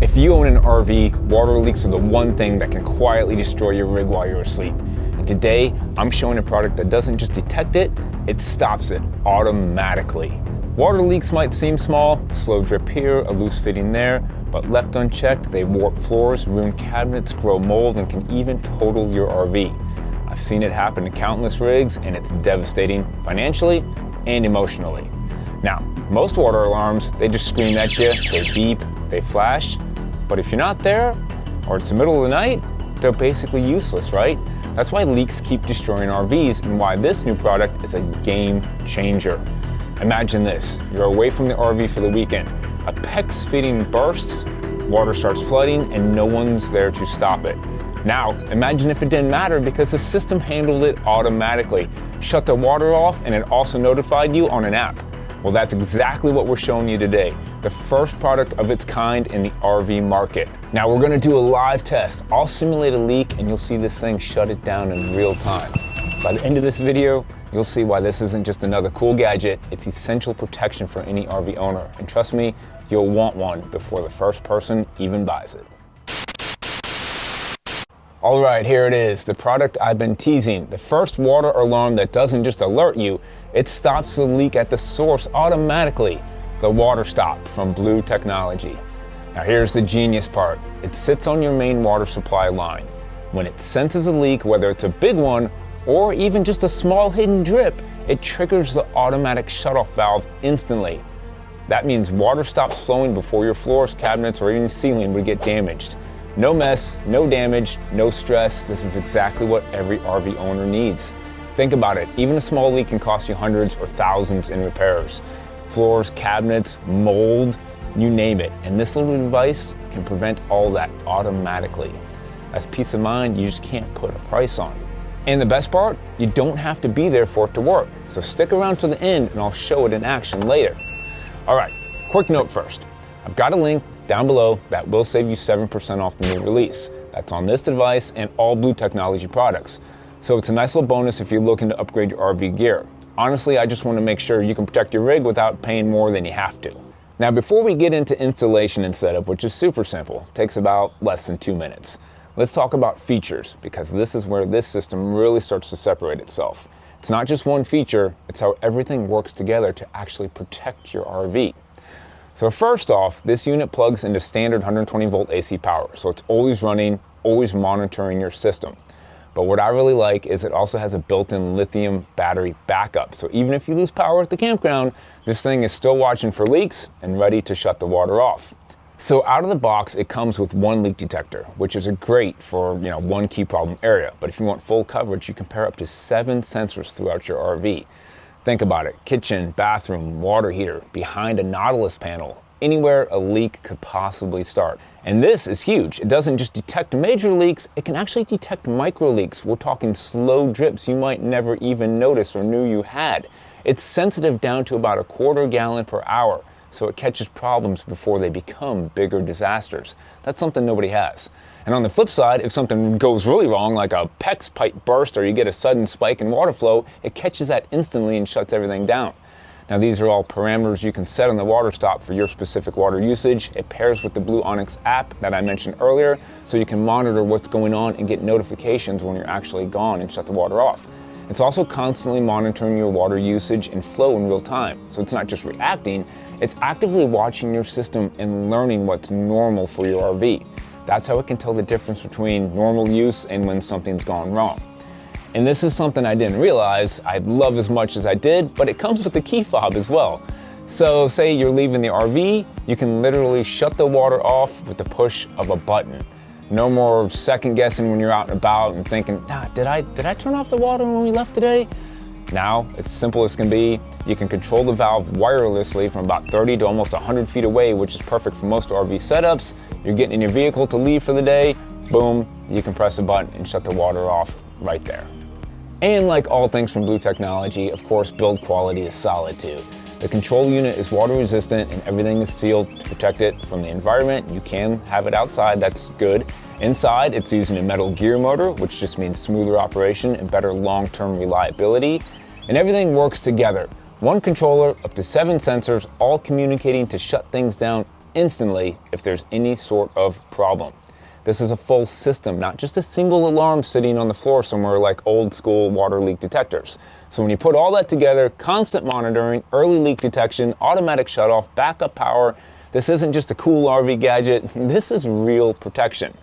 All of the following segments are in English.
If you own an RV, water leaks are the one thing that can quietly destroy your rig while you're asleep. And today, I'm showing a product that doesn't just detect it, it stops it automatically. Water leaks might seem small, slow drip here, a loose fitting there, but left unchecked, they warp floors, ruin cabinets, grow mold, and can even total your RV. I've seen it happen to countless rigs, and it's devastating financially and emotionally. Now, most water alarms, they just scream at you, they beep, they flash, but if you're not there, or it's the middle of the night, they're basically useless, right? That's why leaks keep destroying RVs and why this new product is a game changer. Imagine this, you're away from the RV for the weekend. A PEX fitting bursts, water starts flooding, and no one's there to stop it. Now, imagine if it didn't matter because the system handled it automatically, shut the water off, and it also notified you on an app. Well, that's exactly what we're showing you today, the first product of its kind in the RV market. Now, we're gonna do a live test. I'll simulate a leak and you'll see this thing shut it down in real time. By the end of this video, you'll see why this isn't just another cool gadget, it's essential protection for any RV owner. And trust me, you'll want one before the first person even buys it. All right, here it is, the product I've been teasing. The first water alarm that doesn't just alert you, it stops the leak at the source automatically. The WATERSTOP from Blu Technology. Now here's the genius part. It sits on your main water supply line. When it senses a leak, whether it's a big one or even just a small hidden drip, it triggers the automatic shutoff valve instantly. That means water stops flowing before your floors, cabinets, or even ceiling would get damaged. No mess, no damage, no stress. This is exactly what every RV owner needs. Think about it, even a small leak can cost you hundreds or thousands in repairs. Floors, cabinets, mold, you name it. And this little device can prevent all that automatically. That's peace of mind you just can't put a price on. And the best part, you don't have to be there for it to work. So stick around to the end and I'll show it in action later. All right, quick note first. I've got a link down below that will save you 7% off the new release. That's on this device and all Blu Technology products. So it's a nice little bonus if you're looking to upgrade your RV gear. Honestly, I just want to make sure you can protect your rig without paying more than you have to. Now, before we get into installation and setup, which is super simple, takes about less than 2 minutes, let's talk about features, because this is where this system really starts to separate itself. It's not just one feature, it's how everything works together to actually protect your RV. So first off, this unit plugs into standard 120 volt AC power, so it's always running, always monitoring your system. But what I really like is it also has a built-in lithium battery backup. So even if you lose power at the campground, this thing is still watching for leaks and ready to shut the water off. So out of the box, it comes with one leak detector, which is great for one key problem area. But if you want full coverage, you can pair up to 7 sensors throughout your RV. Think about it, kitchen, bathroom, water heater, behind a Nautilus panel, anywhere a leak could possibly start. And this is huge. It doesn't just detect major leaks, it can actually detect micro leaks. We're talking slow drips you might never even notice or knew you had. It's sensitive down to about 1/4 gallon per hour, so it catches problems before they become bigger disasters. That's something nobody has. And on the flip side, if something goes really wrong, like a PEX pipe burst or you get a sudden spike in water flow, it catches that instantly and shuts everything down. Now these are all parameters you can set on the WATERSTOP for your specific water usage. It pairs with the Blu Onyx app that I mentioned earlier, so you can monitor what's going on and get notifications when you're actually gone and shut the water off. It's also constantly monitoring your water usage and flow in real time. So it's not just reacting, it's actively watching your system and learning what's normal for your RV. That's how it can tell the difference between normal use and when something's gone wrong. And this is something I didn't realize I'd love as much as I did, but it comes with a key fob as well. So say you're leaving the RV, you can literally shut the water off with the push of a button. No more second guessing when you're out and about and thinking, did I turn off the water when we left today? Now, it's simple as can be. You can control the valve wirelessly from about 30 to almost 100 feet away, which is perfect for most RV setups. You're getting in your vehicle to leave for the day, boom, you can press a button and shut the water off right there. And like all things from Blu Technology, of course, build quality is solid too. The control unit is water resistant and everything is sealed to protect it from the environment. You can have it outside, that's good. Inside, it's using a metal gear motor, which just means smoother operation and better long-term reliability. And everything works together. One controller, up to 7 sensors, all communicating to shut things down instantly if there's any sort of problem. This is a full system, not just a single alarm sitting on the floor somewhere like old school water leak detectors. So when you put all that together, constant monitoring, early leak detection, automatic shutoff, backup power, this isn't just a cool RV gadget, this is real protection.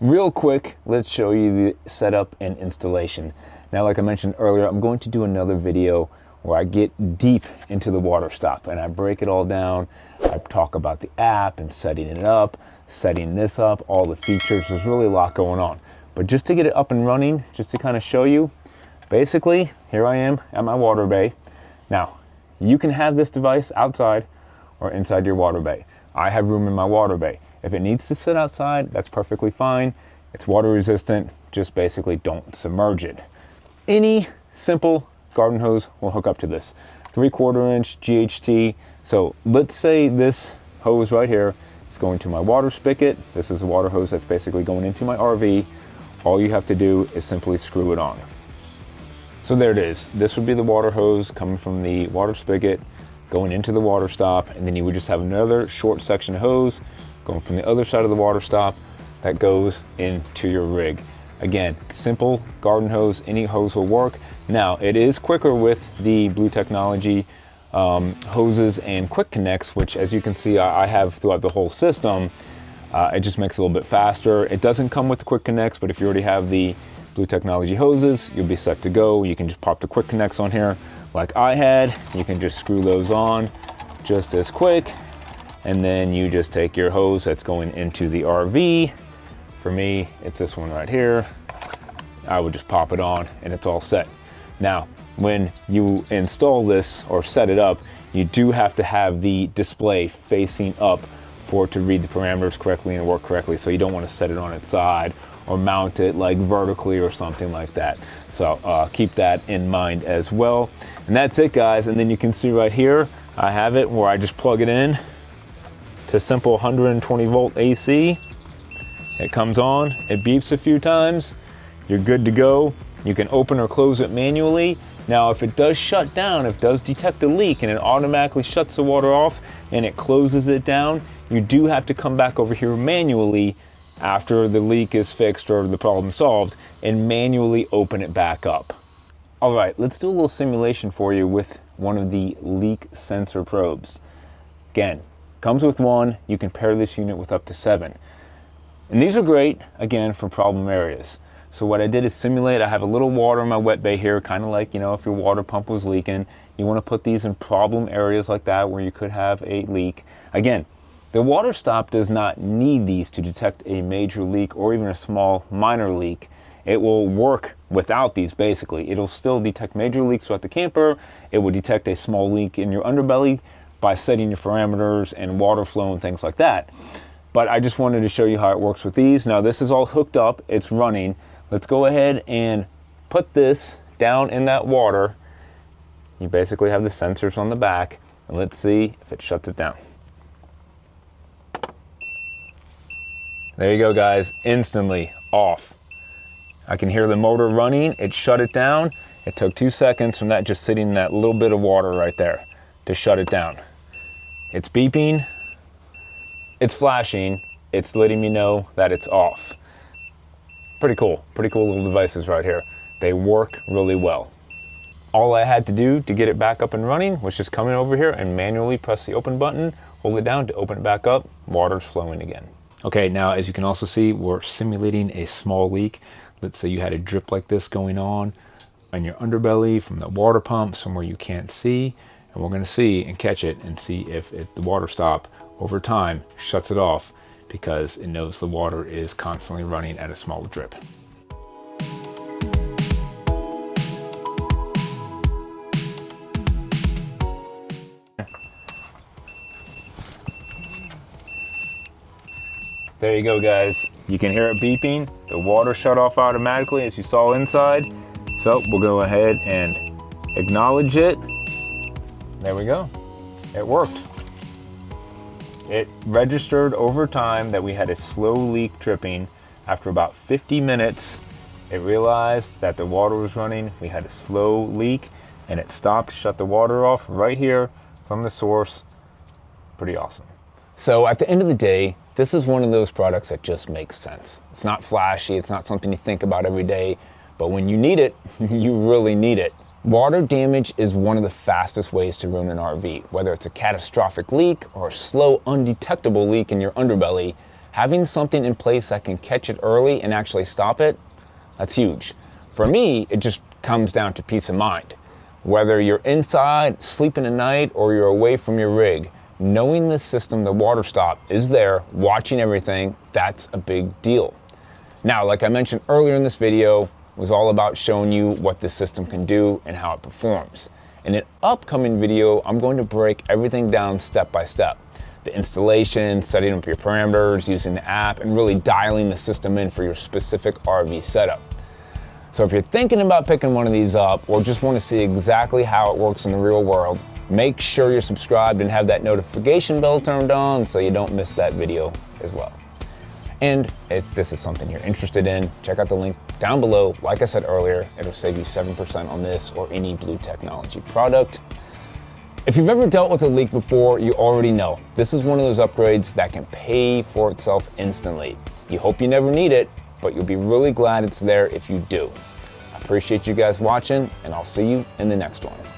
Real quick, let's show you the setup and installation. Now, like I mentioned earlier, I'm going to do another video where I get deep into the WATERSTOP and I break it all down. I talk about the app and setting it up, setting this up, all the features. There's really a lot going on. But just to get it up and running, just to kind of show you, basically, here I am at my water bay. Now, you can have this device outside or inside your water bay. I have room in my water bay. If it needs to sit outside, that's perfectly fine. It's water resistant, just basically don't submerge it. Any simple garden hose will hook up to this. 3/4 inch GHT. So let's say this hose right here is going to my water spigot. This is a water hose that's basically going into my RV. All you have to do is simply screw it on. So there it is. This would be the water hose coming from the water spigot, going into the WATERSTOP, and then you would just have another short section of hose going from the other side of the WATERSTOP that goes into your rig. Again, simple garden hose, any hose will work. Now, it is quicker with the Blu Technology hoses and quick connects, which as you can see, I have throughout the whole system. It just makes it a little bit faster. It doesn't come with the quick connects, but if you already have the Blu Technology hoses, you'll be set to go. You can just pop the quick connects on here like I had. You can just screw those on just as quick. And then you just take your hose that's going into the RV. For me, it's this one right here. I would just pop it on and it's all set. Now, when you install this or set it up, you do have to have the display facing up for it to read the parameters correctly and work correctly. So you don't want to set it on its side or mount it like vertically or something like that. So keep that in mind as well. And that's it, guys. And then you can see right here, I have it where I just plug it in to simple 120 volt AC. It comes on, it beeps a few times, you're good to go. You can open or close it manually. Now, if it does shut down, if it does detect a leak and it automatically shuts the water off and it closes it down, you do have to come back over here manually after the leak is fixed or the problem solved and manually open it back up. All right, let's do a little simulation for you with one of the leak sensor probes. Again, comes with one, you can pair this unit with up to 7. And these are great, again, for problem areas. So what I did is simulate, I have a little water in my wet bay here, kind of like, you know, if your water pump was leaking, you want to put these in problem areas like that where you could have a leak. Again, the WATERSTOP does not need these to detect a major leak or even a small minor leak. It will work without these basically. It'll still detect major leaks throughout the camper. It will detect a small leak in your underbelly by setting your parameters and water flow and things like that. But I just wanted to show you how it works with these. Now this is all hooked up, it's running. Let's go ahead and put this down in that water. You basically have the sensors on the back, and let's see if it shuts it down. There you go, guys, instantly off. I can hear the motor running, it shut it down. It took 2 seconds from that just sitting in that little bit of water right there to shut it down. It's beeping, it's flashing, it's letting me know that it's off. Pretty cool little devices right here. They work really well. All I had to do to get it back up and running was just come in over here and manually press the open button, hold it down to open it back up, water's flowing again. Okay, now as you can also see, we're simulating a small leak. Let's say you had a drip like this going on in your underbelly from the water pump, somewhere you can't see, and we're gonna see and catch it and see if the WATERSTOP over time shuts it off because it knows the water is constantly running at a small drip. There you go, guys. You can hear it beeping. The water shut off automatically as you saw inside. So we'll go ahead and acknowledge it. There we go. It worked. It registered over time that we had a slow leak dripping. After about 50 minutes, it realized that the water was running. We had a slow leak and it stopped, shut the water off right here from the source. Pretty awesome. So at the end of the day, this is one of those products that just makes sense. It's not flashy, it's not something you think about every day, but when you need it, you really need it. Water damage is one of the fastest ways to ruin an RV. Whether it's a catastrophic leak or a slow, undetectable leak in your underbelly, having something in place that can catch it early and actually stop it, that's huge. For me, it just comes down to peace of mind. Whether you're inside, sleeping at night, or you're away from your rig, knowing this system, the WATERSTOP, is there, watching everything, that's a big deal. Now, like I mentioned earlier in this video, was all about showing you what this system can do and how it performs. In an upcoming video, I'm going to break everything down step by step. The installation, setting up your parameters, using the app, and really dialing the system in for your specific RV setup. So if you're thinking about picking one of these up or just want to see exactly how it works in the real world, make sure you're subscribed and have that notification bell turned on so you don't miss that video as well. And if this is something you're interested in, check out the link down below. Like I said earlier, it'll save you 7% on this or any Blu Technology product. If you've ever dealt with a leak before, you already know this is one of those upgrades that can pay for itself instantly. You hope you never need it, but you'll be really glad it's there if you do. I appreciate you guys watching, and I'll see you in the next one.